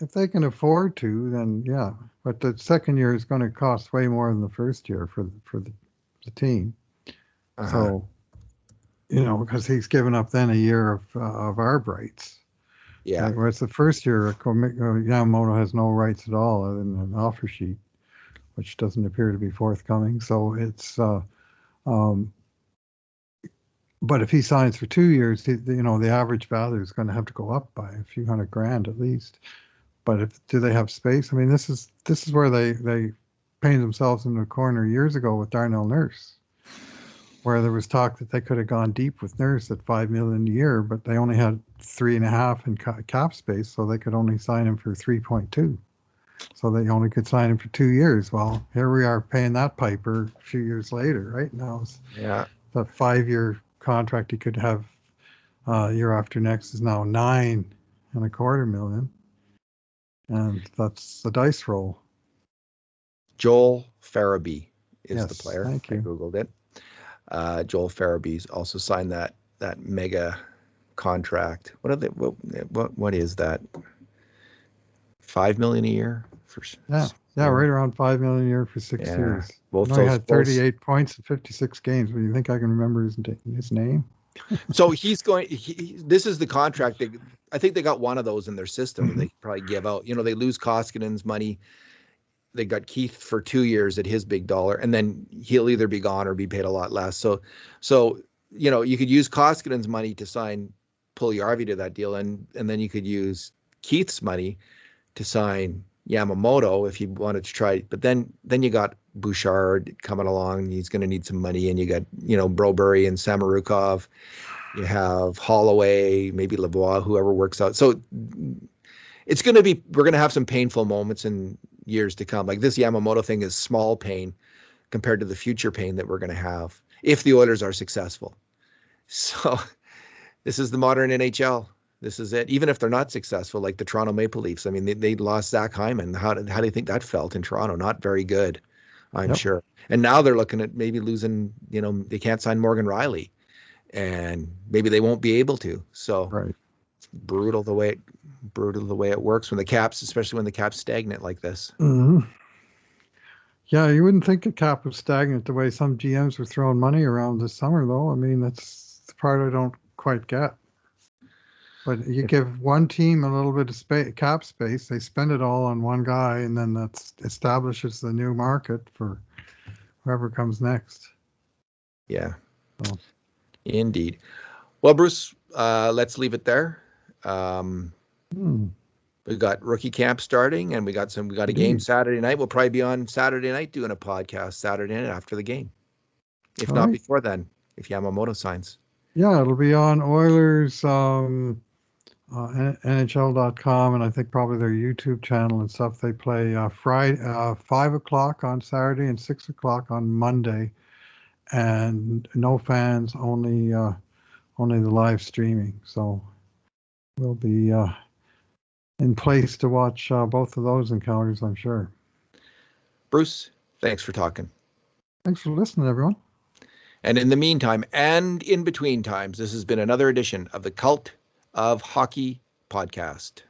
if they can afford to, then yeah. But the second year is going to cost way more than the first year for the team. So, because he's given up then a year of arb rights. Yeah. Right? Whereas the first year, Yamamoto has no rights at all other than an offer sheet, which doesn't appear to be forthcoming. So it's, but if he signs for 2 years, the average value is going to have to go up by a few $100,000 at least. But do they have space? I mean, this is where they painted themselves into a corner years ago with Darnell Nurse, where there was talk that they could have gone deep with Nurse at $5 million a year, but they only had 3.5 in cap space, so they could only sign him for 3.2. So they only could sign him for 2 years. Well, here we are paying that piper a few years later, right? Now it's the 5-year contract he could have year after next is now $9.25 million. And that's the dice roll. Joel Farabee is the player. Thank you. I Googled it. Joel Farabee's also signed that mega contract. What is that? $5 million a year for right around $5 million a year for 6 years. Both he had 38 points in 56 games. But you think I can remember his name? So he's going. This is the contract. I think they got one of those in their system. They probably give out. They lose Koskinen's money. They got Keith for 2 years at his big dollar, and then he'll either be gone or be paid a lot less. So you could use Koskinen's money to sign Puljujärvi to that deal, and then you could use Keith's money to sign Yamamoto if you wanted to try. But then you got Bouchard coming along. He's going to need some money, and you got Broberry and Samorukov. You have Holloway, maybe Lavoie, whoever works out. So it's going to be. We're going to have some painful moments in years to come. Like this Yamamoto thing is small pain compared to the future pain that we're going to have if the Oilers are successful. So this is the modern NHL. This is it. Even if they're not successful, like the Toronto Maple Leafs. I mean, they lost Zach Hyman. How do you think that felt in Toronto? Not very good, I'm sure. And now they're looking at maybe losing, they can't sign Morgan Riley. And maybe they won't be able to. So it's brutal the way it works when the Caps, especially when the Caps stagnant like this. Mm-hmm. Yeah, you wouldn't think the cap was stagnant the way some GMs were throwing money around this summer, though. I mean, that's the part I don't quite get. But you give one team a little bit of cap space, they spend it all on one guy, and then that establishes the new market for whoever comes next. Yeah, indeed. Well, Bruce, let's leave it there. We got rookie camp starting, and we got a game Saturday night. We'll probably be on Saturday night doing a podcast Saturday night after the game, if not before then, if Yamamoto signs. Yeah, it'll be on Oilers. NHL.com, and I think probably their YouTube channel and stuff. They play Friday, 5 o'clock on Saturday and 6 o'clock on Monday, and no fans, only the live streaming. So we'll be in place to watch both of those encounters, I'm sure. Bruce, Thanks for talking. Thanks for listening, everyone. And in the meantime, and in between times, this has been another edition of the Cult of Hockey podcast.